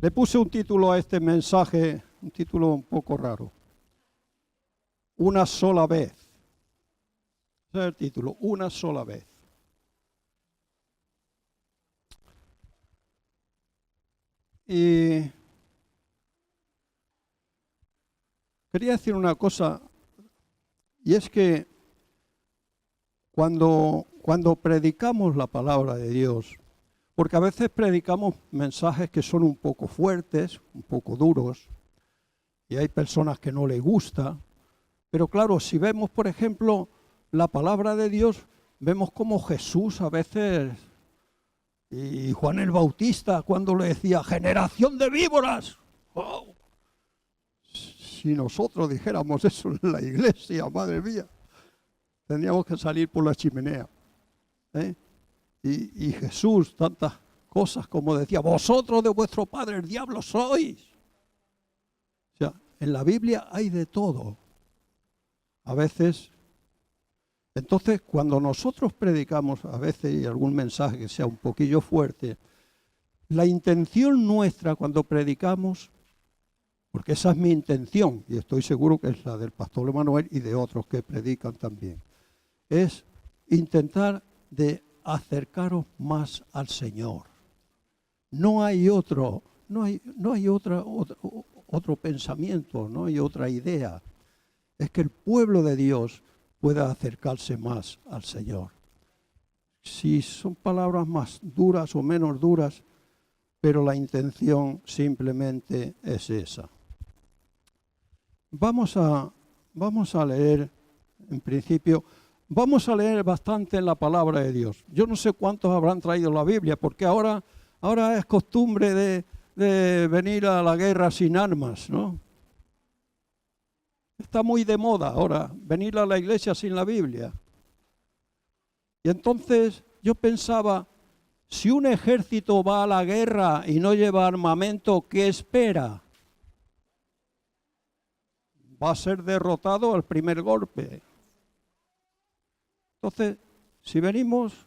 Le puse un título a este mensaje, un título un poco raro. Una sola vez. Ese es el título, una sola vez. Y quería decir una cosa, y es que cuando predicamos la palabra de Dios, porque a veces predicamos mensajes que son un poco fuertes, un poco duros, y hay personas que no les gusta, pero claro, si vemos, por ejemplo, la palabra de Dios, vemos como Jesús a veces, y Juan el Bautista, cuando le decía, generación de víboras. ¡Wow! Si nosotros dijéramos eso en la iglesia, madre mía, tendríamos que salir por la chimenea. Y Jesús, tantas cosas como decía, vosotros de vuestro padre el diablo sois. O sea, en la Biblia hay de todo. A veces, entonces cuando nosotros predicamos a veces y algún mensaje que sea un poquillo fuerte, la intención nuestra cuando predicamos, porque esa es mi intención, y estoy seguro que es la del pastor Emanuel y de otros que predican también, es intentar de acercaros más al Señor. No hay otro pensamiento, no hay otra idea. Es que el pueblo de Dios pueda acercarse más al Señor. Si son palabras más duras o menos duras, pero la intención simplemente es esa. Vamos a leer, en principio, vamos a leer bastante en la palabra de Dios. Yo no sé cuántos habrán traído la Biblia, porque ahora es costumbre de venir a la guerra sin armas, ¿no? Está muy de moda ahora venir a la iglesia sin la Biblia. Y entonces yo pensaba, si un ejército va a la guerra y no lleva armamento, ¿qué espera? Va a ser derrotado al primer golpe. Entonces, si venimos,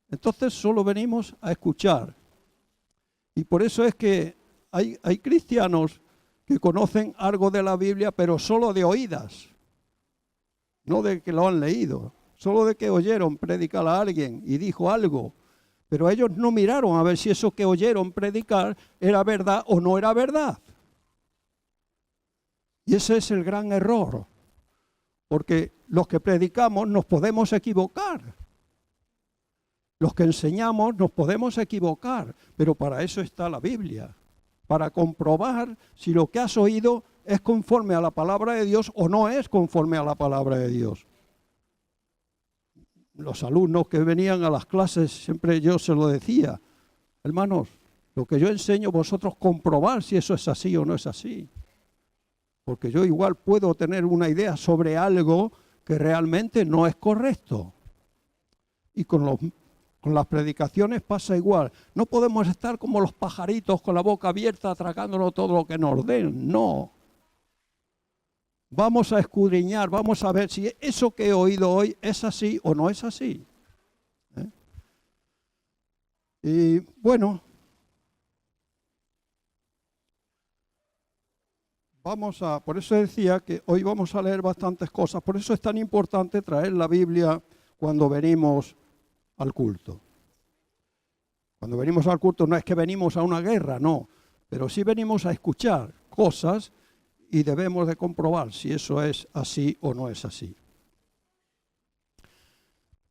entonces solo venimos a escuchar. Y por eso es que hay cristianos que conocen algo de la Biblia, pero solo de oídas, no de que lo han leído, solo de que oyeron predicar a alguien y dijo algo, pero ellos no miraron a ver si eso que oyeron predicar era verdad o no era verdad. Y ese es el gran error, porque los que predicamos nos podemos equivocar. Los que enseñamos nos podemos equivocar, pero para eso está la Biblia, para comprobar si lo que has oído es conforme a la palabra de Dios o no es conforme a la palabra de Dios. Los alumnos que venían a las clases, siempre yo se lo decía, hermanos, lo que yo enseño vosotros comprobar si eso es así o no es así. Porque yo igual puedo tener una idea sobre algo que realmente no es correcto. Y con las predicaciones pasa igual. No podemos estar como los pajaritos con la boca abierta tragándonos todo lo que nos den. No. Vamos a escudriñar, vamos a ver si eso que he oído hoy es así o no es así. Y bueno, por eso decía que hoy vamos a leer bastantes cosas. Por eso es tan importante traer la Biblia cuando venimos al culto. Cuando venimos al culto no es que venimos a una guerra, no, pero sí venimos a escuchar cosas y debemos de comprobar si eso es así o no es así.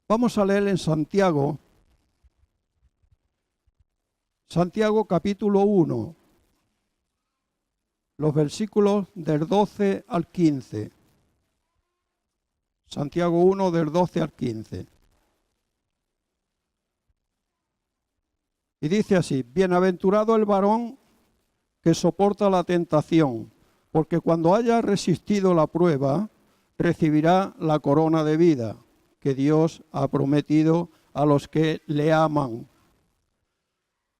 Vamos a leer en Santiago capítulo 1, los versículos del 12 al 15. Santiago 1, del 12 al 15. Y dice así, bienaventurado el varón que soporta la tentación, porque cuando haya resistido la prueba, recibirá la corona de vida que Dios ha prometido a los que le aman.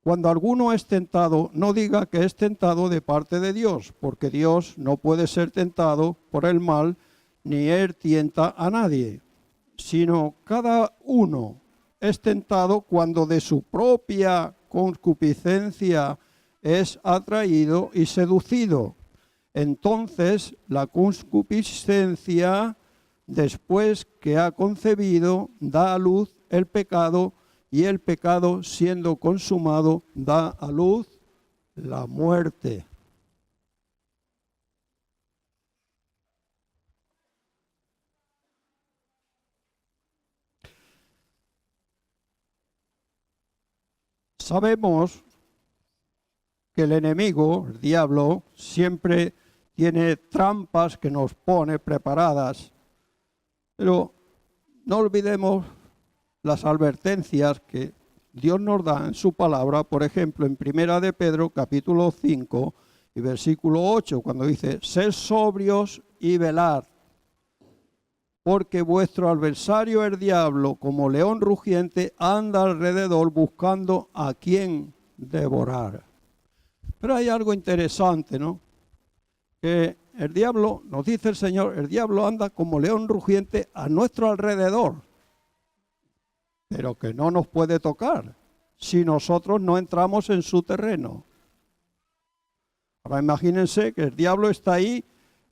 Cuando alguno es tentado, no diga que es tentado de parte de Dios, porque Dios no puede ser tentado por el mal, ni él tienta a nadie, sino cada uno es tentado cuando de su propia concupiscencia es atraído y seducido. Entonces la concupiscencia, después que ha concebido, da a luz el pecado, y el pecado, siendo consumado, da a luz la muerte. Sabemos que el enemigo, el diablo, siempre tiene trampas que nos pone preparadas, pero no olvidemos las advertencias que Dios nos da en su palabra, por ejemplo, en Primera de Pedro, capítulo 5 y versículo 8, cuando dice, sed sobrios y velad, porque vuestro adversario el diablo, como león rugiente, anda alrededor buscando a quien devorar. Pero hay algo interesante, ¿no? Que el diablo, nos dice el Señor, el diablo anda como león rugiente a nuestro alrededor, pero que no nos puede tocar si nosotros no entramos en su terreno. Ahora imagínense que el diablo está ahí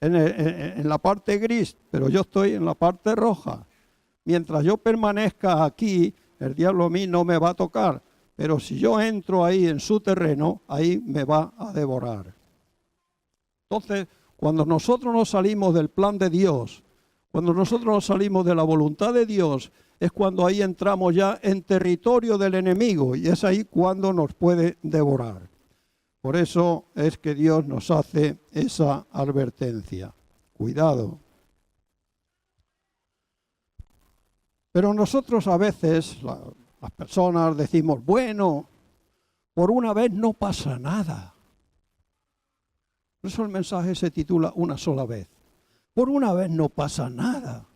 en la parte gris, pero yo estoy en la parte roja. Mientras yo permanezca aquí, el diablo a mí no me va a tocar, pero si yo entro ahí en su terreno, ahí me va a devorar. Entonces, cuando nosotros nos salimos del plan de Dios, cuando nosotros nos salimos de la voluntad de Dios, es cuando ahí entramos ya en territorio del enemigo, y es ahí cuando nos puede devorar. Por eso es que Dios nos hace esa advertencia. Cuidado. Pero nosotros a veces, las personas decimos, bueno, por una vez no pasa nada. Por eso el mensaje se titula Una sola vez. Por una vez no pasa nada.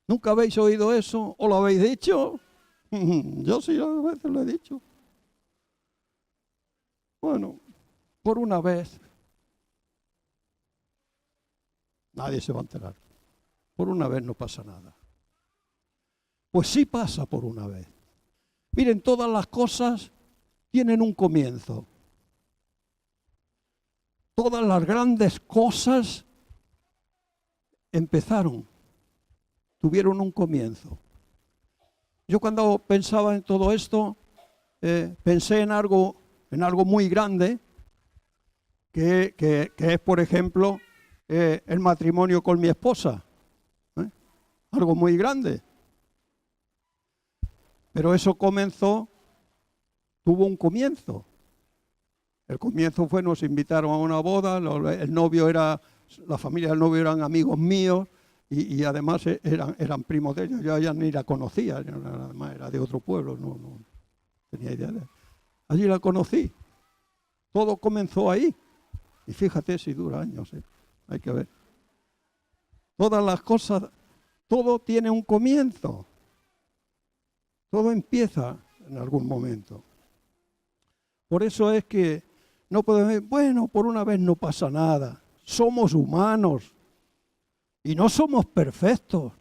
¿Nunca habéis oído eso o lo habéis dicho? Yo sí a veces lo he dicho. Bueno, por una vez, nadie se va a enterar. Por una vez no pasa nada. Pues sí pasa por una vez. Miren, todas las cosas tienen un comienzo. Todas las grandes cosas empezaron, tuvieron un comienzo. Yo cuando pensaba en todo esto, pensé en algo muy grande, que es, por ejemplo, el matrimonio con mi esposa. Algo muy grande. Pero eso tuvo un comienzo. El comienzo fue, nos invitaron a una boda, la familia del novio eran amigos míos y además eran primos de ellos. Yo ya ni la conocía, además era de otro pueblo, no tenía idea de... Allí la conocí. Todo comenzó ahí. Y fíjate si dura años, hay que ver. Todas las cosas, todo tiene un comienzo. Todo empieza en algún momento. Por eso es que no podemos decir, bueno, por una vez no pasa nada. Somos humanos y no somos perfectos.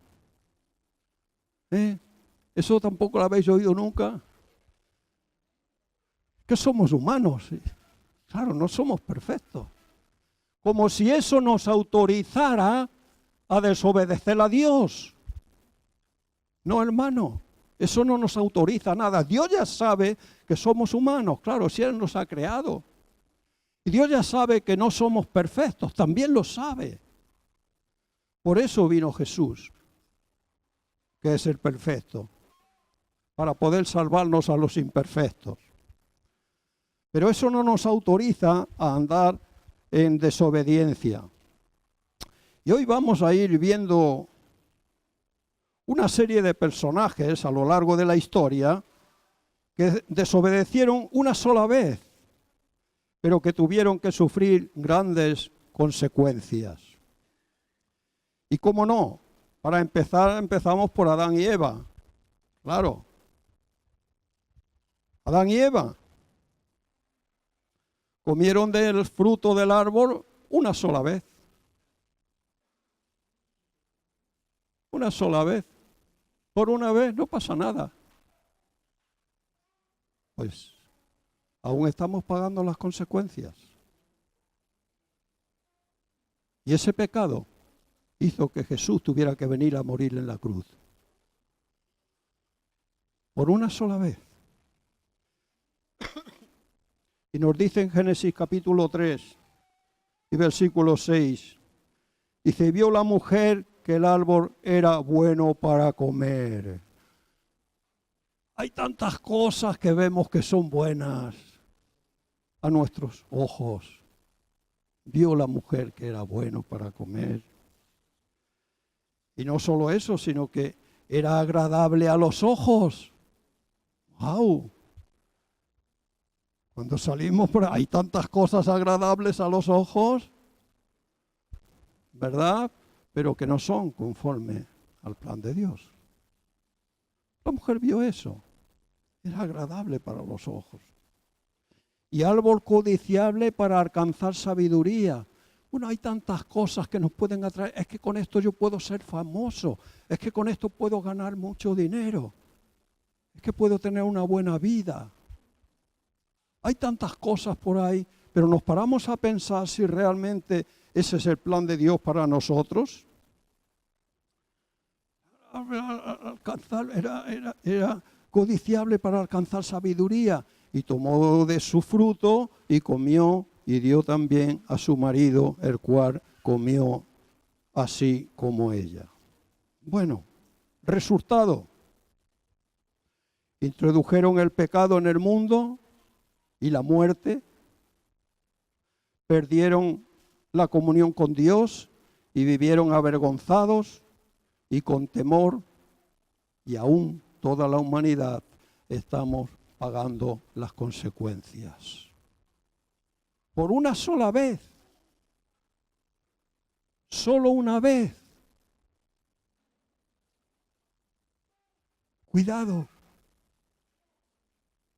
Eso tampoco lo habéis oído nunca. Que somos humanos. Claro, no somos perfectos. Como si eso nos autorizara a desobedecer a Dios. No, hermano, eso no nos autoriza nada. Dios ya sabe que somos humanos, claro, si Él nos ha creado. Y Dios ya sabe que no somos perfectos, también lo sabe. Por eso vino Jesús, que es el perfecto, para poder salvarnos a los imperfectos. Pero eso no nos autoriza a andar en desobediencia. Y hoy vamos a ir viendo una serie de personajes a lo largo de la historia que desobedecieron una sola vez, pero que tuvieron que sufrir grandes consecuencias. Y cómo no, para empezar empezamos por Adán y Eva. Claro, Adán y Eva comieron del fruto del árbol una sola vez. Una sola vez. Por una vez no pasa nada. Pues aún estamos pagando las consecuencias. Y ese pecado hizo que Jesús tuviera que venir a morir en la cruz. Por una sola vez. Y nos dice en Génesis capítulo 3 y versículo 6, dice, vio la mujer que el árbol era bueno para comer. Hay tantas cosas que vemos que son buenas a nuestros ojos. Vio la mujer que era bueno para comer. Y no solo eso, sino que era agradable a los ojos. ¡Wow! Cuando salimos por ahí, hay tantas cosas agradables a los ojos, ¿verdad? Pero que no son conforme al plan de Dios. La mujer vio eso. Era agradable para los ojos. Y árbol codiciable para alcanzar sabiduría. Bueno, hay tantas cosas que nos pueden atraer. Es que con esto yo puedo ser famoso. Es que con esto puedo ganar mucho dinero. Es que puedo tener una buena vida. Hay tantas cosas por ahí, pero nos paramos a pensar si realmente ese es el plan de Dios para nosotros. Era codiciable para alcanzar sabiduría. Y tomó de su fruto y comió y dio también a su marido, el cual comió así como ella. Bueno, resultado. Introdujeron el pecado en el mundo y la muerte. Perdieron la comunión con Dios y vivieron avergonzados y con temor. Y aún toda la humanidad estamos pagando las consecuencias. Por una sola vez. Solo una vez. Cuidado.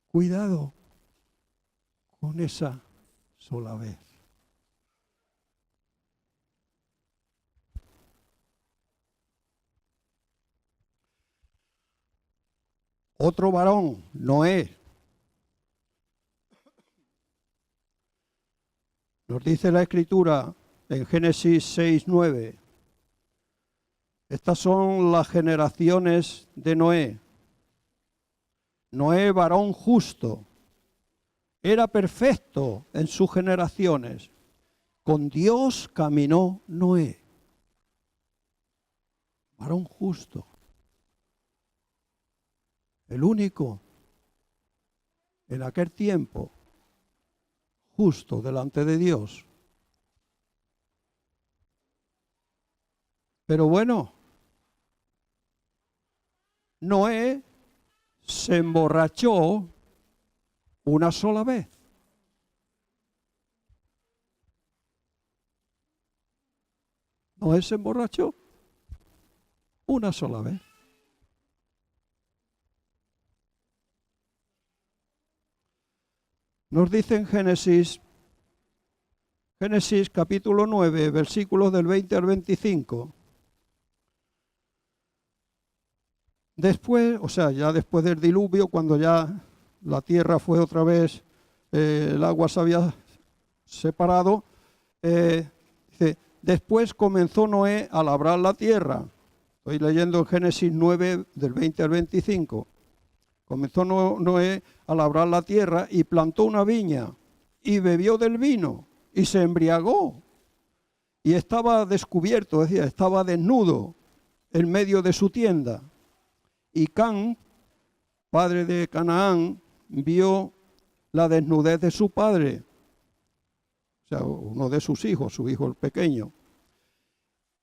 Cuidado con esa sola vez. Otro varón, Noé. Nos dice la Escritura en Génesis 6:9. Estas son las generaciones de Noé. Noé, varón justo, era perfecto en sus generaciones. Con Dios caminó Noé. Varón justo. El único en aquel tiempo justo delante de Dios. Pero bueno, Noé se emborrachó una sola vez. Noé se emborrachó una sola vez. Nos dice en Génesis capítulo 9, versículos del 20 al 25. Después, o sea, ya después del diluvio, cuando ya la tierra fue otra vez, el agua se había separado, dice, después comenzó Noé a labrar la tierra. Estoy leyendo en Génesis 9, del 20 al 25. Comenzó Noé a labrar la tierra y plantó una viña y bebió del vino y se embriagó. Y estaba descubierto, es decir, estaba desnudo en medio de su tienda. Y Cam, padre de Canaán, vio la desnudez de su padre, o sea, uno de sus hijos, su hijo el pequeño,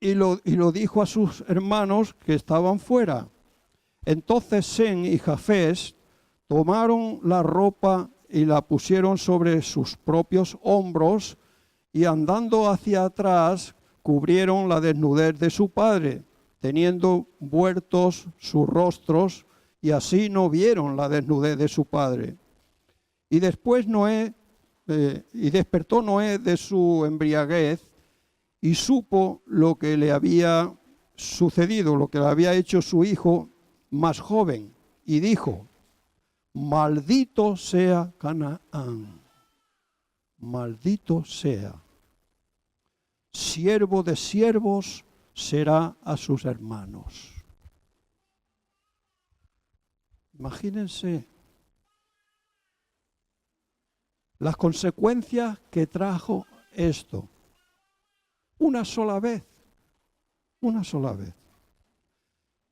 y lo dijo a sus hermanos que estaban fuera. Entonces Sem y Jafés tomaron la ropa y la pusieron sobre sus propios hombros y andando hacia atrás cubrieron la desnudez de su padre, teniendo vueltos sus rostros, y así no vieron la desnudez de su padre. Y después despertó Noé de su embriaguez y supo lo que le había sucedido, lo que le había hecho su hijo más joven, y dijo, Maldito sea Canaán. Maldito sea. Siervo de siervos será a sus hermanos. Imagínense las consecuencias que trajo esto. Una sola vez.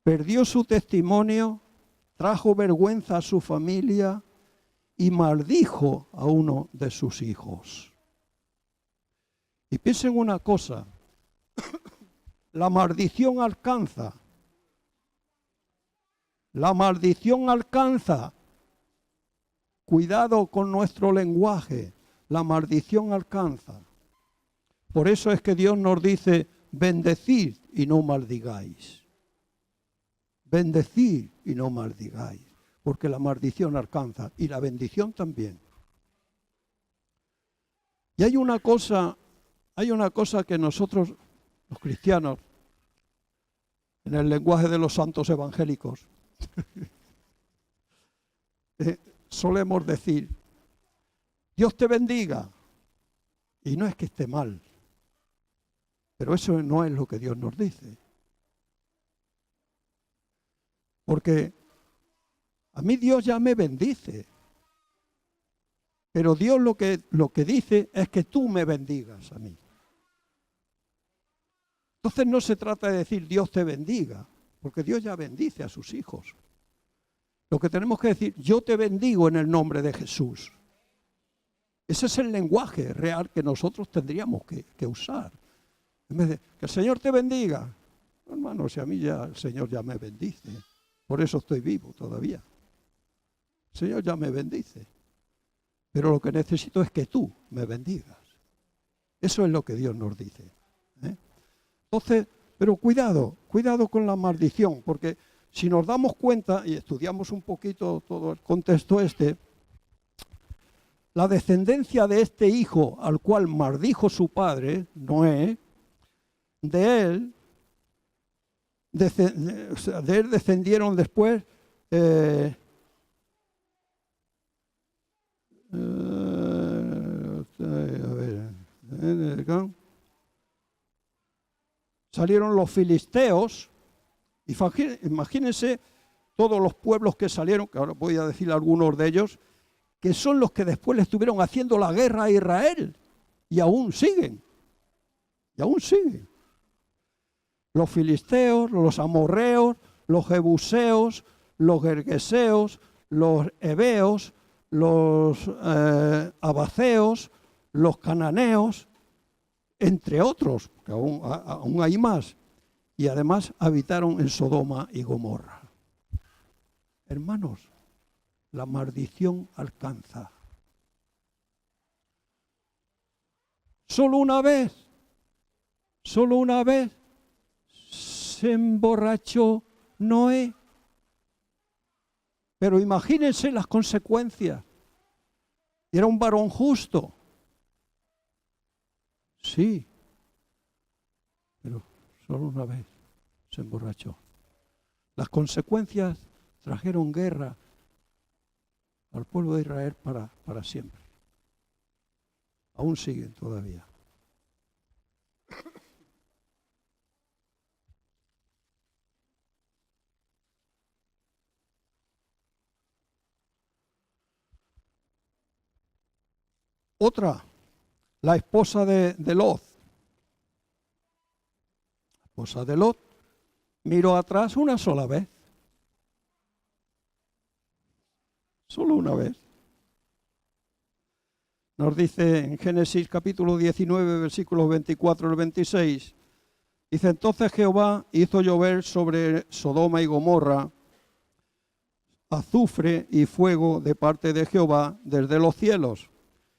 Perdió su testimonio, trajo vergüenza a su familia y maldijo a uno de sus hijos. Y piensen una cosa, la maldición alcanza. La maldición alcanza. Cuidado con nuestro lenguaje, la maldición alcanza. Por eso es que Dios nos dice, bendecid y no maldigáis. Bendecid y no maldigáis, porque la maldición alcanza y la bendición también. Y hay una cosa que nosotros, los cristianos, en el lenguaje de los santos evangélicos, solemos decir, Dios te bendiga. Y no es que esté mal, pero eso no es lo que Dios nos dice. Porque a mí Dios ya me bendice. Pero Dios lo que dice es que tú me bendigas a mí. Entonces no se trata de decir Dios te bendiga, porque Dios ya bendice a sus hijos. Lo que tenemos que decir, yo te bendigo en el nombre de Jesús. Ese es el lenguaje real que nosotros tendríamos que usar. En vez de que el Señor te bendiga. Hermano, si a mí ya el Señor ya me bendice. Por eso estoy vivo todavía. El Señor ya me bendice. Pero lo que necesito es que tú me bendigas. Eso es lo que Dios nos dice. Entonces, pero cuidado con la maldición, porque si nos damos cuenta y estudiamos un poquito todo el contexto la descendencia de este hijo al cual maldijo su padre, Noé, de él descendieron después salieron los filisteos. Imagínense todos los pueblos que salieron, que ahora voy a decir algunos de ellos, que son los que después le estuvieron haciendo la guerra a Israel. Y aún siguen. Los filisteos, los amorreos, los jebuseos, los gergeseos, los heveos, los abaceos, los cananeos, entre otros, que aún hay más. Y además habitaron en Sodoma y Gomorra. Hermanos, la maldición alcanza. Solo una vez se emborrachó Noé. Pero imagínense las consecuencias. Era un varón justo. Sí, pero solo una vez se emborrachó. Las consecuencias trajeron guerra al pueblo de Israel para siempre. Aún siguen todavía. Otra, la esposa de Lot. La esposa de Lot miró atrás una sola vez. Solo una vez. Nos dice en Génesis capítulo 19, versículos 24 al 26, dice, entonces Jehová hizo llover sobre Sodoma y Gomorra azufre y fuego de parte de Jehová desde los cielos,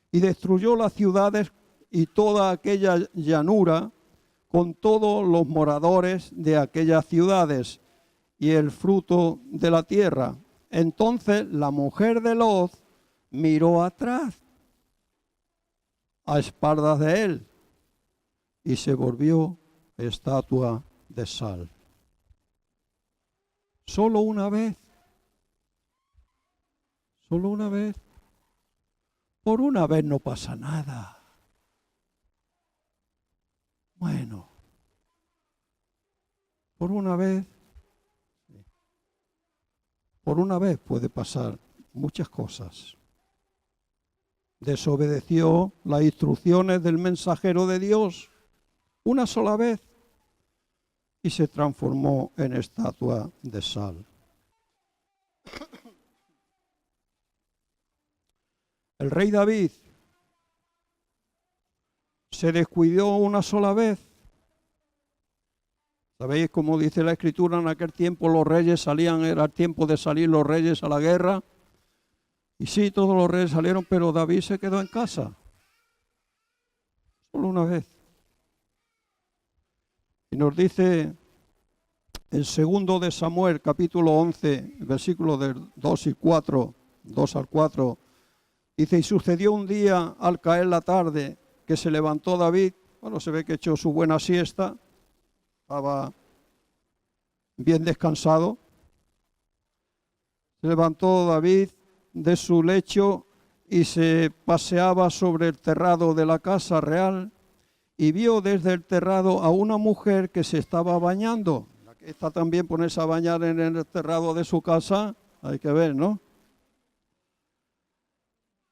y destruyó las ciudades y toda aquella llanura con todos los moradores de aquellas ciudades y el fruto de la tierra. Entonces la mujer de Lot miró atrás, a espaldas de él, y se volvió estatua de sal. Solo una vez. Solo una vez. Por una vez no pasa nada. Bueno, por una vez puede pasar muchas cosas. Desobedeció las instrucciones del mensajero de Dios una sola vez y se transformó en estatua de sal. El rey David se descuidó una sola vez. ¿Sabéis cómo dice la Escritura? En aquel tiempo los reyes salían, era el tiempo de salir los reyes a la guerra. Y sí, todos los reyes salieron, pero David se quedó en casa. Solo una vez. Y nos dice en 2 de Samuel, capítulo 11, versículos del 2 al 4, dice, y sucedió un día al caer la tarde que se levantó David, bueno, se ve que echó su buena siesta, estaba bien descansado. Se levantó David de su lecho y se paseaba sobre el terrado de la casa real y vio desde el terrado a una mujer que se estaba bañando. Esta también ponerse a bañar en el terrado de su casa, hay que ver, ¿no?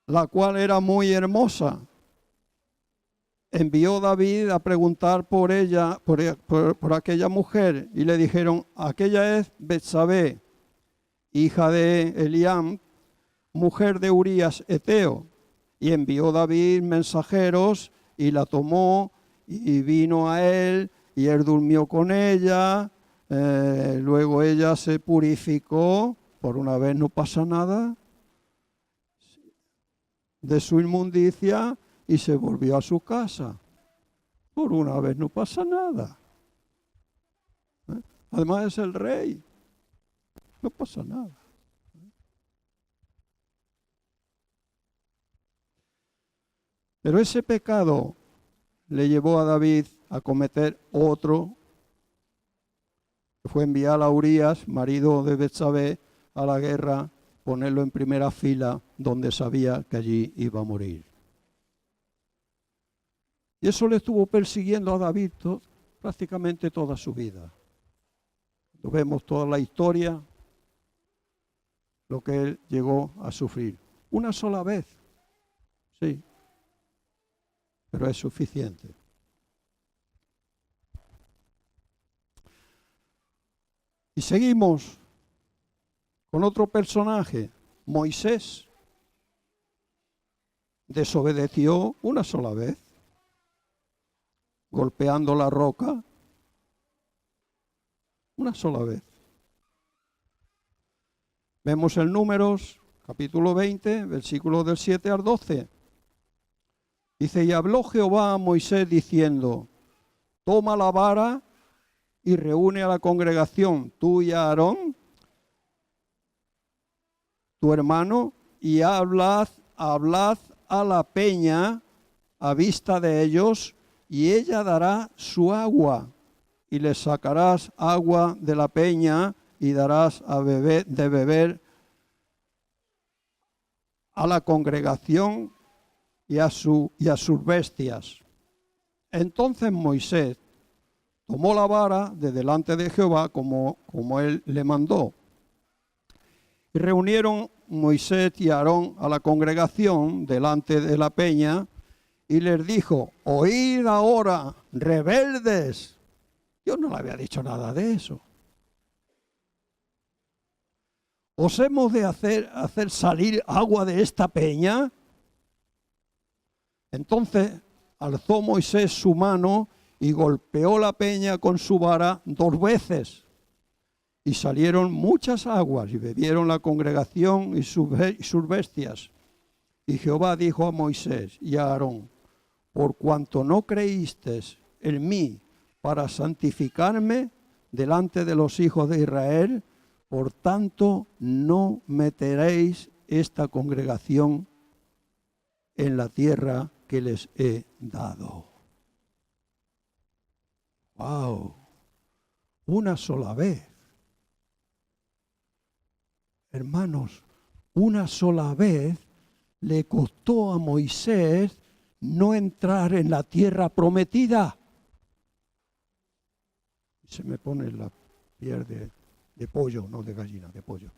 La cual era muy hermosa. Envió David a preguntar por ella, por aquella mujer, y le dijeron, aquella es Betsabé, hija de Eliam, mujer de Urías Eteo. Y envió David mensajeros y la tomó y vino a él y él durmió con ella. Luego ella se purificó, por una vez no pasa nada, de su inmundicia y se volvió a su casa. Por una vez no pasa nada. Además es el rey. No pasa nada. Pero ese pecado le llevó a David a cometer otro, que fue enviar a Urías, marido de Betsabé, a la guerra, ponerlo en primera fila donde sabía que allí iba a morir. Y eso le estuvo persiguiendo a David prácticamente toda su vida. Lo vemos toda la historia, lo que él llegó a sufrir. Una sola vez, sí, pero es suficiente. Y seguimos con otro personaje, Moisés. Desobedeció una sola vez, golpeando la roca, una sola vez. Vemos en Números, capítulo 20, versículos del 7 al 12. Dice, y habló Jehová a Moisés diciendo, toma la vara y reúne a la congregación, tú y a Aarón, tu hermano, y hablad a la peña a vista de ellos, y ella dará su agua, y les sacarás agua de la peña, y darás de beber a la congregación y a sus bestias. Entonces Moisés tomó la vara de delante de Jehová como él le mandó. Y reunieron Moisés y Aarón a la congregación delante de la peña y les dijo, oíd ahora, rebeldes. Yo no le había dicho nada de eso. ¿Os hemos de hacer salir agua de esta peña? Entonces alzó Moisés su mano y golpeó la peña con su vara 2 veces. Y salieron muchas aguas y bebieron la congregación y sus bestias. Y Jehová dijo a Moisés y a Aarón, por cuanto no creísteis en mí para santificarme delante de los hijos de Israel, por tanto no meteréis esta congregación en la tierra que les he dado. ¡Wow! Una sola vez. Hermanos, Una sola vez le costó a Moisés no entrar en la tierra prometida. Se me pone la piel de pollo, no de gallina, de pollo.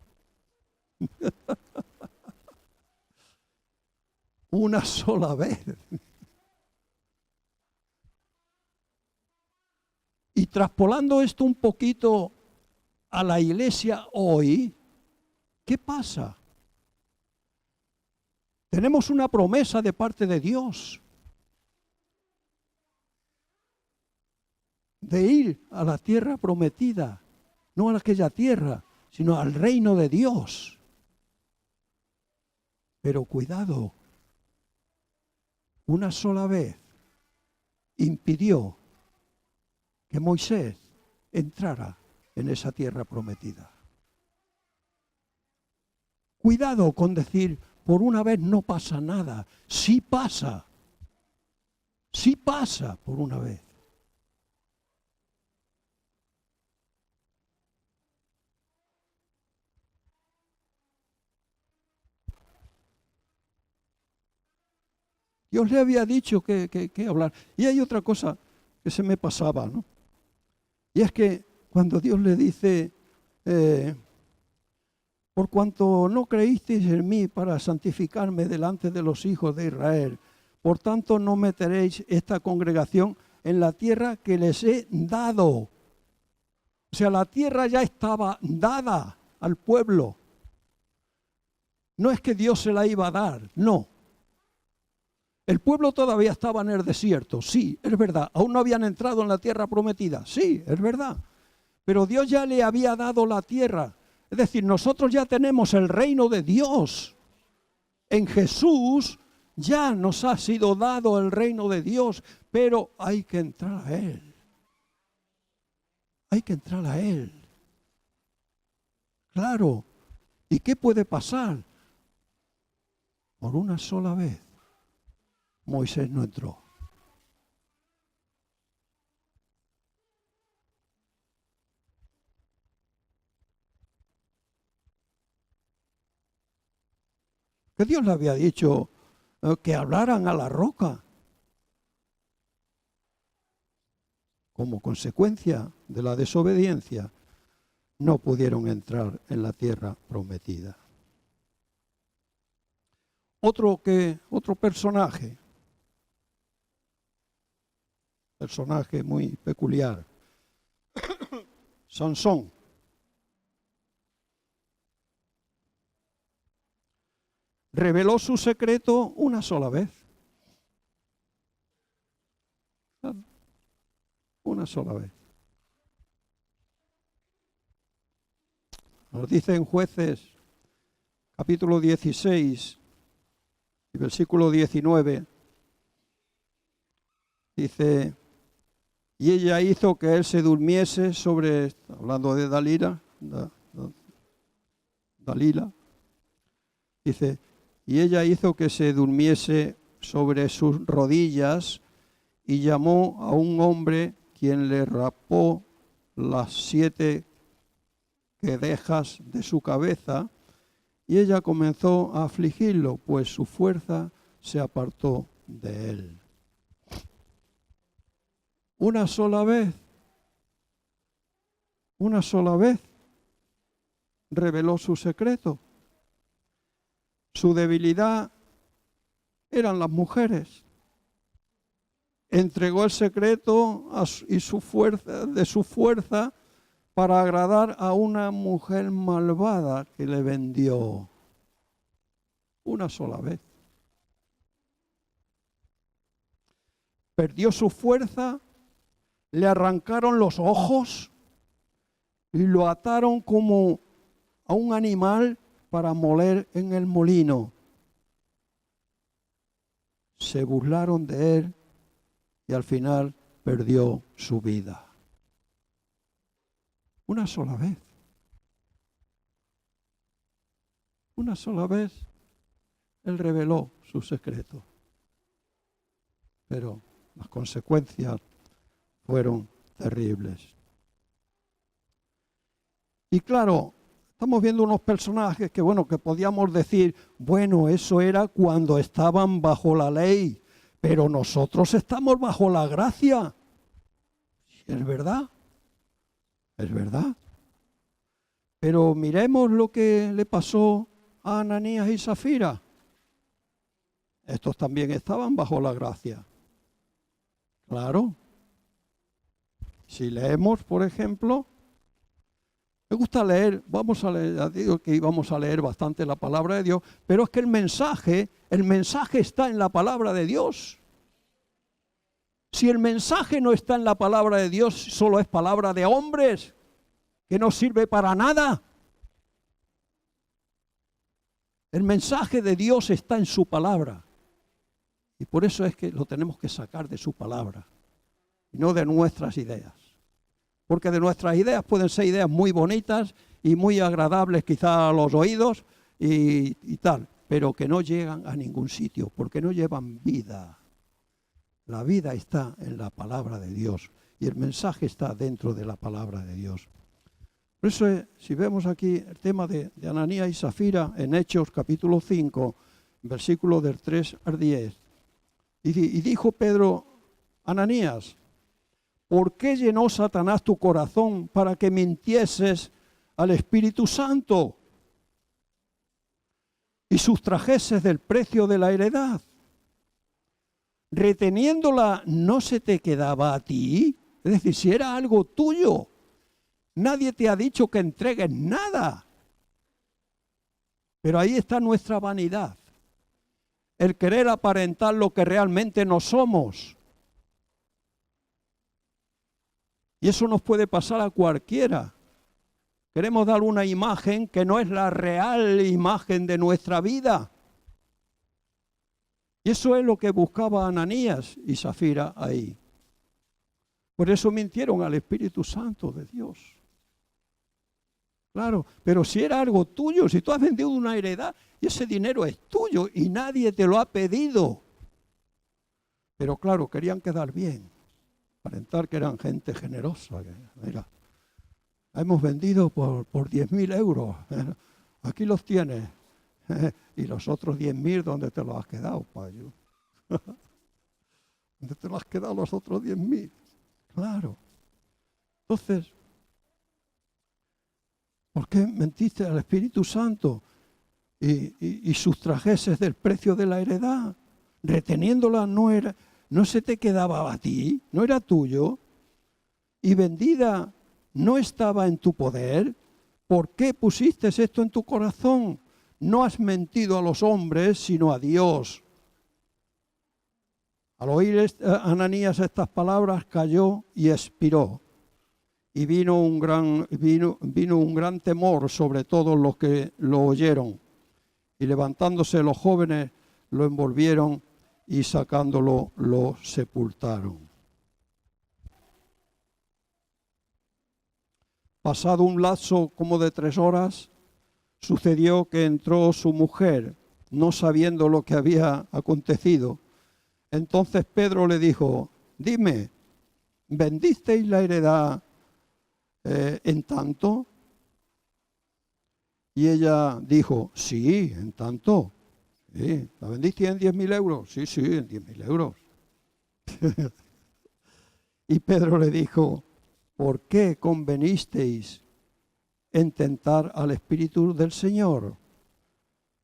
Una sola vez. Y traspolando esto un poquito a la iglesia hoy, ¿qué pasa? Tenemos una promesa de parte de Dios de ir a la tierra prometida, no a aquella tierra, sino al reino de Dios. Pero cuidado, una sola vez impidió que Moisés entrara en esa tierra prometida. Cuidado con decir, por una vez no pasa nada. Sí pasa por una vez. Dios le había dicho que hablar. Y hay otra cosa que se me pasaba, ¿no? Y es que cuando Dios le dice, por cuanto no creísteis en mí para santificarme delante de los hijos de Israel, por tanto no meteréis esta congregación en la tierra que les he dado. O sea, la tierra ya estaba dada al pueblo. No es que Dios se la iba a dar, no. El pueblo todavía estaba en el desierto, sí, es verdad. Aún no habían entrado en la tierra prometida, sí, es verdad. Pero Dios ya le había dado la tierra. Es decir, nosotros ya tenemos el reino de Dios. En Jesús ya nos ha sido dado el reino de Dios, pero hay que entrar a Él. Hay que entrar a Él. Claro. ¿Y qué puede pasar? Por una sola vez Moisés no entró. Que Dios le había dicho que hablaran a la roca. Como consecuencia de la desobediencia, no pudieron entrar en la tierra prometida. Otro personaje muy peculiar, Sansón. Reveló su secreto una sola vez. Una sola vez. Nos dice en Jueces, capítulo 16, y versículo 19, dice, y ella hizo que él se durmiese sobre, hablando de Dalila, dice, y ella hizo que se durmiese sobre sus rodillas y llamó a un hombre quien le rapó las 7 quedejas de su cabeza, y ella comenzó a afligirlo, pues su fuerza se apartó de él. Una sola vez reveló su secreto. Su debilidad eran las mujeres. Entregó el secreto y su fuerza para agradar a una mujer malvada que le vendió. Una sola vez. Perdió su fuerza, le arrancaron los ojos y lo ataron como a un animal para moler en el molino. Se burlaron de él y al final perdió su vida. Una sola vez. Una sola vez él reveló su secreto. Pero las consecuencias fueron terribles. Y claro, Estamos viendo unos personajes que, bueno, que podíamos decir, bueno, eso era cuando estaban bajo la ley, pero nosotros estamos bajo la gracia. Es verdad, es verdad. Pero miremos lo que le pasó a Ananías y Zafira. Estos también estaban bajo la gracia. Claro. Si leemos, por ejemplo, me gusta leer, vamos a leer, ya digo que íbamos a leer bastante la palabra de Dios, pero es que el mensaje está en la palabra de Dios. Si el mensaje no está en la palabra de Dios, solo es palabra de hombres, que no sirve para nada. El mensaje de Dios está en su palabra. Y por eso es que lo tenemos que sacar de su palabra, y no de nuestras ideas. Porque de nuestras ideas pueden ser ideas muy bonitas y muy agradables quizá a los oídos y tal, pero que no llegan a ningún sitio, porque no llevan vida. La vida está en la palabra de Dios y el mensaje está dentro de la palabra de Dios. Por eso, si vemos aquí el tema de Ananías y Zafira en Hechos capítulo 5, versículos del 3 al 10, y dijo Pedro, Ananías, ¿por qué llenó Satanás tu corazón para que mintieses al Espíritu Santo y sustrajeses del precio de la heredad? Reteniéndola, ¿no se te quedaba a ti? Es decir, si era algo tuyo, nadie te ha dicho que entregues nada. Pero ahí está nuestra vanidad, el querer aparentar lo que realmente no somos. Y eso nos puede pasar a cualquiera. Queremos dar una imagen que no es la real imagen de nuestra vida. Y eso es lo que buscaba Ananías y Zafira ahí. Por eso mintieron al Espíritu Santo de Dios. Claro, pero si era algo tuyo, si tú has vendido una heredad y ese dinero es tuyo y nadie te lo ha pedido. Pero claro, querían quedar bien, aparentar que eran gente generosa. Mira, hemos vendido por 10.000 euros, aquí los tienes. Y los otros 10.000, ¿dónde te los has quedado, payo? ¿Dónde te los has quedado los otros 10.000? Claro. Entonces, ¿por qué mentiste al Espíritu Santo y sustrajeses del precio de la heredad? Reteniéndola no se te quedaba a ti, no era tuyo, y vendida no estaba en tu poder. ¿Por qué pusiste esto en tu corazón? No has mentido a los hombres, sino a Dios. Al oír Ananías estas palabras, cayó y expiró. Y vino un gran temor sobre todos los que lo oyeron. Y levantándose los jóvenes, lo envolvieron y sacándolo, lo sepultaron. Pasado un lapso como de 3 horas, sucedió que entró su mujer, no sabiendo lo que había acontecido. Entonces Pedro le dijo, dime, ¿vendisteis la heredad en tanto? Y ella dijo, sí, en tanto. Sí, ¿la vendiste en 10.000 euros? Sí, en 10.000 euros. Y Pedro le dijo, ¿por qué convenisteis en tentar al Espíritu del Señor?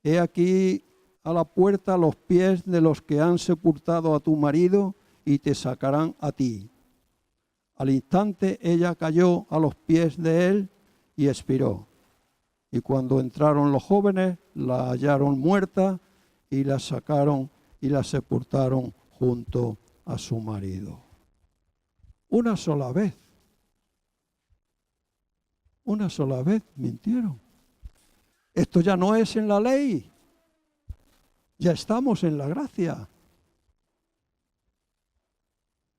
He aquí a la puerta los pies de los que han sepultado a tu marido y te sacarán a ti. Al instante ella cayó a los pies de él y expiró. Y cuando entraron los jóvenes, la hallaron muerta y la sacaron y la sepultaron junto a su marido. Una sola vez mintieron. Esto ya no es en la ley, ya estamos en la gracia.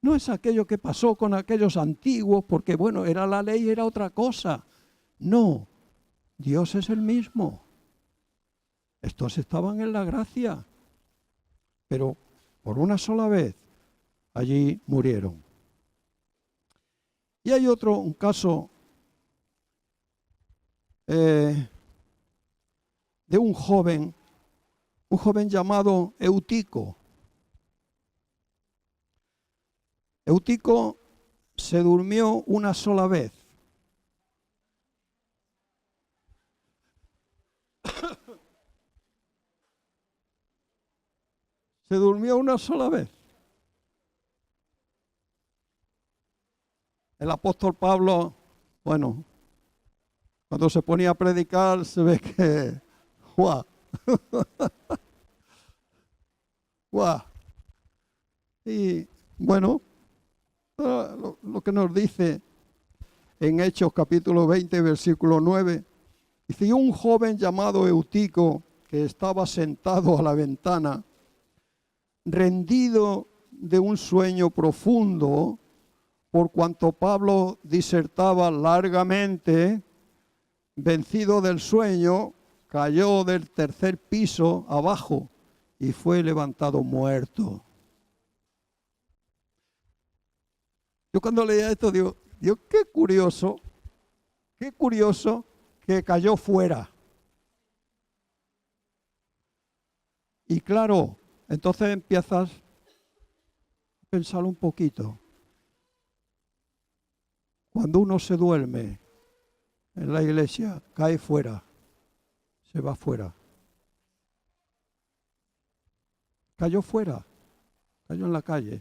No es aquello que pasó con aquellos antiguos, porque bueno, era la ley, era otra cosa. No, Dios es el mismo. Estos estaban en la gracia, pero por una sola vez allí murieron. Y hay un caso de un joven llamado Eutico. Eutico se durmió una sola vez. Se durmió una sola vez. El apóstol Pablo, bueno, cuando se ponía a predicar se ve que, ¡guau! ¡Guau! Y bueno, lo que nos dice en Hechos capítulo 20, versículo 9, dice, y un joven llamado Eutico, que estaba sentado a la ventana, rendido de un sueño profundo, por cuanto Pablo disertaba largamente, vencido del sueño, cayó del tercer piso abajo y fue levantado muerto. Yo cuando leía esto digo, qué curioso que cayó fuera. Y claro, entonces empiezas a pensar un poquito. Cuando uno se duerme en la iglesia, cae fuera, se va fuera. Cayó fuera, cayó en la calle.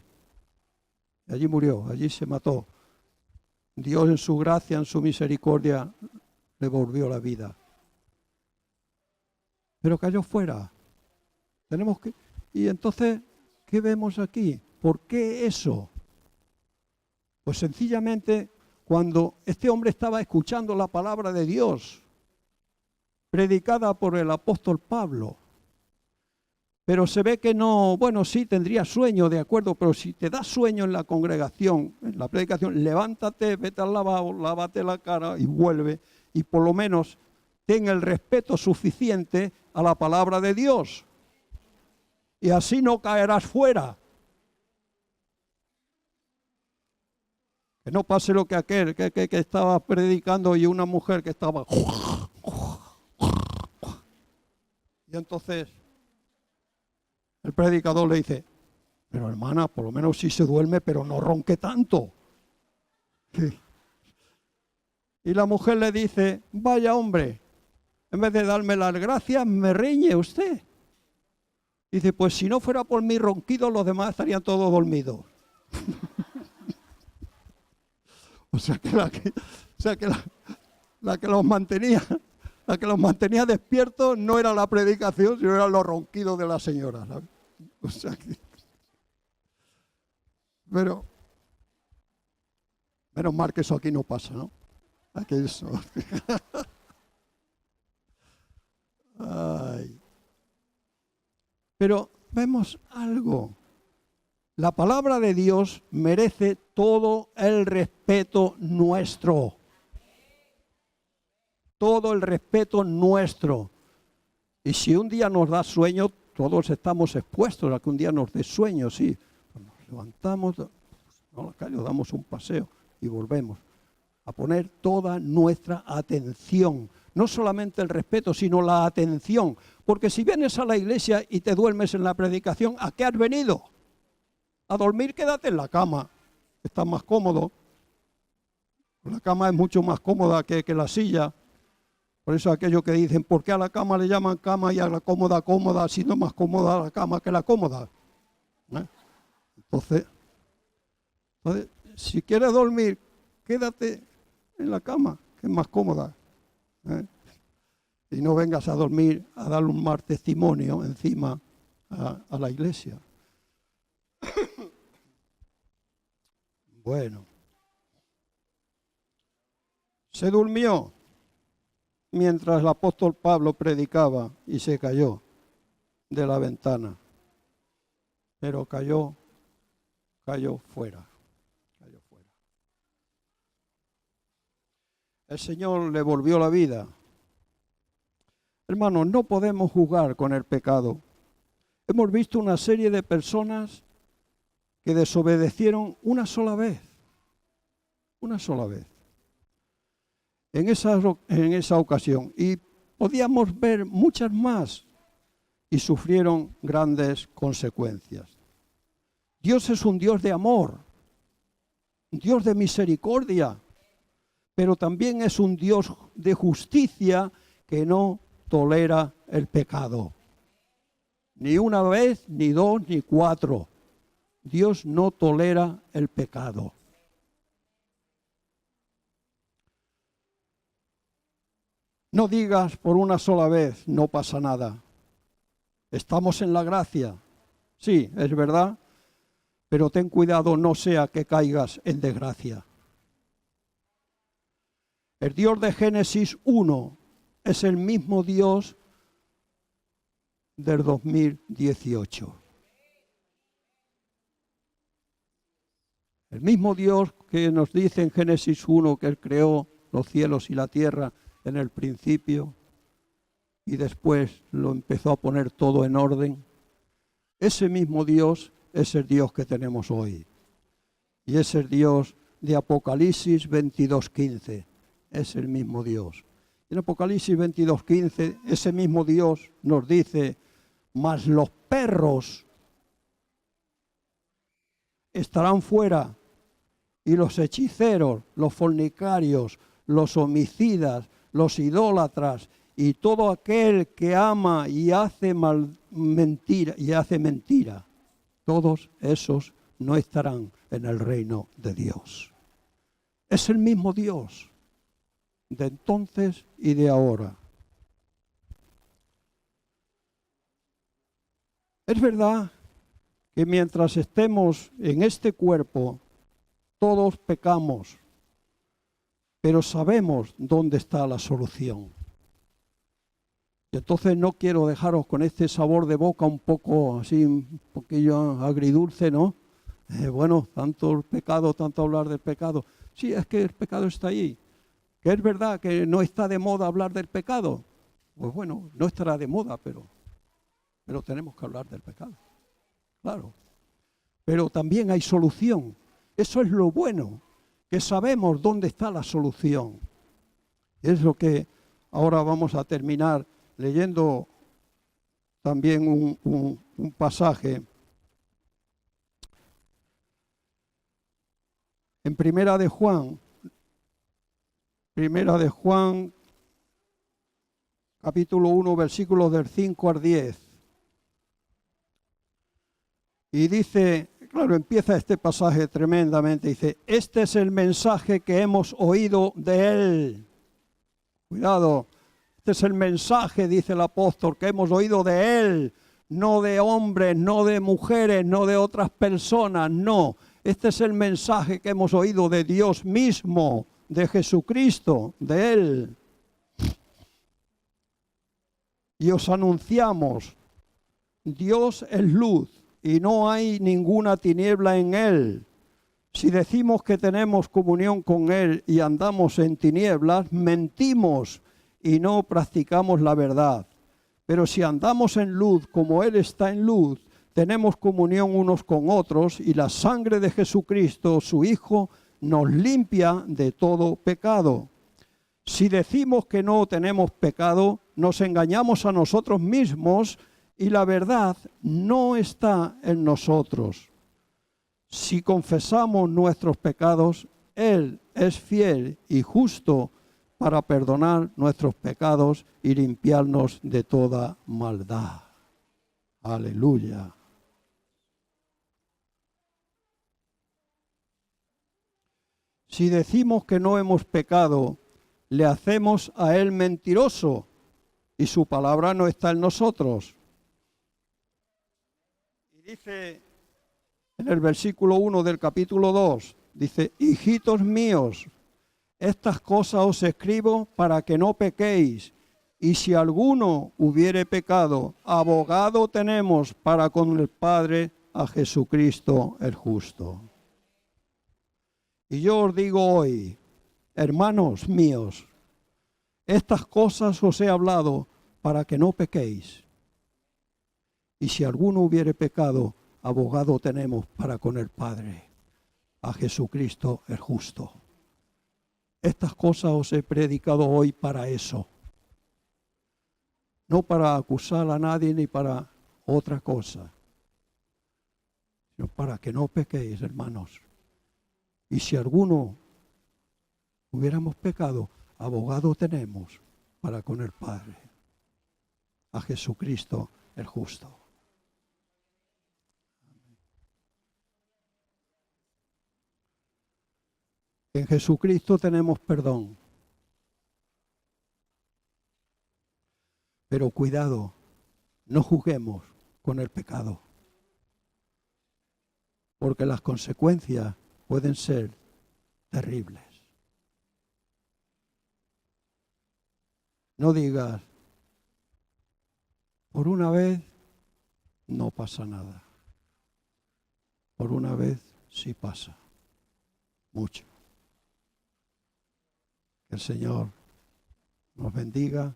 Y allí murió, allí se mató. Dios en su gracia, en su misericordia, le volvió la vida. Pero cayó fuera. Y entonces, ¿qué vemos aquí? ¿Por qué eso? Pues sencillamente, cuando este hombre estaba escuchando la palabra de Dios, predicada por el apóstol Pablo, pero se ve que no, bueno, sí, tendría sueño, de acuerdo, pero si te da sueño en la congregación, en la predicación, levántate, vete al lavabo, lávate la cara y vuelve, y por lo menos ten el respeto suficiente a la palabra de Dios. Y así no caerás fuera. Que no pase lo que aquel que estaba predicando y una mujer que estaba... Y entonces el predicador le dice, pero hermana, por lo menos sí se duerme, pero no ronque tanto. Y la mujer le dice, vaya hombre, en vez de darme las gracias, me riñe usted. Dice, pues si no fuera por mi ronquido, los demás estarían todos dormidos. O sea que la que los mantenía despiertos no era la predicación, sino eran los ronquidos de la señora, ¿sabes? O sea que, pero menos mal que eso aquí no pasa, ¿no? Aquí eso. Ay. Pero vemos algo. La palabra de Dios merece todo el respeto nuestro. Todo el respeto nuestro. Y si un día nos da sueño, todos estamos expuestos a que un día nos dé sueño, sí. Nos levantamos, a la calle, damos un paseo y volvemos a poner toda nuestra atención. No solamente el respeto, sino la atención. Porque si vienes a la iglesia y te duermes en la predicación, ¿a qué has venido? A dormir, quédate en la cama. Estás más cómodo. La cama es mucho más cómoda que la silla. Por eso aquellos que dicen, ¿por qué a la cama le llaman cama y a la cómoda cómoda, siendo más cómoda la cama que la cómoda? Entonces, si quieres dormir, quédate en la cama, que es más cómoda. Y no vengas a dormir a darle un mal testimonio encima a la iglesia. Bueno, se durmió mientras el apóstol Pablo predicaba y se cayó de la ventana, pero cayó fuera. El Señor le volvió la vida. Hermanos, no podemos jugar con el pecado. Hemos visto una serie de personas que desobedecieron una sola vez. Una sola vez. En esa ocasión. Y Podíamos ver muchas más y sufrieron grandes consecuencias. Dios es un Dios de amor, un Dios de misericordia, pero también es un Dios de justicia que no tolera el pecado. Ni una vez, ni dos, ni cuatro. Dios no tolera el pecado. No digas por una sola vez, no pasa nada. Estamos en la gracia. Sí, es verdad, pero ten cuidado, no sea que caigas en desgracia. El Dios de Génesis 1 es el mismo Dios del 2018. El mismo Dios que nos dice en Génesis 1 que Él creó los cielos y la tierra en el principio y después lo empezó a poner todo en orden. Ese mismo Dios es el Dios que tenemos hoy. Y es el Dios de Apocalipsis 22:15. Es el mismo Dios. En Apocalipsis 22:15, ese mismo Dios nos dice, mas los perros estarán fuera, y los hechiceros, los fornicarios, los homicidas, los idólatras y todo aquel que ama y hace mentira, todos esos no estarán en el reino de Dios. Es el mismo Dios de entonces y de ahora. Es verdad que mientras estemos en este cuerpo, todos pecamos, pero sabemos dónde está la solución. Y entonces no quiero dejaros con este sabor de boca un poco así, un poquillo agridulce, ¿no? Bueno, tanto el pecado, tanto hablar del pecado. Sí, es que el pecado está ahí. Que es verdad que no está de moda hablar del pecado. Pues bueno, no estará de moda, pero tenemos que hablar del pecado. Claro. Pero también hay solución. Eso es lo bueno, que sabemos dónde está la solución. Es lo que ahora vamos a terminar leyendo también un pasaje. En Primera de Juan, capítulo 1, versículos del 5 al 10. Y dice, claro, empieza este pasaje tremendamente, dice, este es el mensaje que hemos oído de Él. Cuidado, este es el mensaje, dice el apóstol, que hemos oído de Él, no de hombres, no de mujeres, no de otras personas, no. Este es el mensaje que hemos oído de Dios mismo, de Jesucristo, de Él. Y os anunciamos, Dios es luz y no hay ninguna tiniebla en Él. Si decimos que tenemos comunión con Él y andamos en tinieblas, mentimos y no practicamos la verdad. Pero si andamos en luz como Él está en luz, tenemos comunión unos con otros y la sangre de Jesucristo, su Hijo, nos limpia de todo pecado. Si decimos que no tenemos pecado, nos engañamos a nosotros mismos y la verdad no está en nosotros. Si confesamos nuestros pecados, Él es fiel y justo para perdonar nuestros pecados y limpiarnos de toda maldad. Aleluya. Si decimos que no hemos pecado, le hacemos a Él mentiroso y su palabra no está en nosotros. Y dice en el versículo 1 del capítulo 2, dice, hijitos míos, estas cosas os escribo para que no pequéis. Y si alguno hubiere pecado, abogado tenemos para con el Padre a Jesucristo el justo. Y yo os digo hoy, hermanos míos, estas cosas os he hablado para que no pequéis. Y si alguno hubiere pecado, abogado tenemos para con el Padre, a Jesucristo el justo. Estas cosas os he predicado hoy para eso. no para acusar a nadie ni para otra cosa, sino para que no pequéis, hermanos. Y si alguno hubiéramos pecado, abogado tenemos para con el Padre, a Jesucristo el justo. En Jesucristo tenemos perdón. Pero cuidado, no juguemos con el pecado, porque las consecuencias pueden ser terribles. No digas, por una vez no pasa nada. Por una vez sí pasa mucho. Que el Señor nos bendiga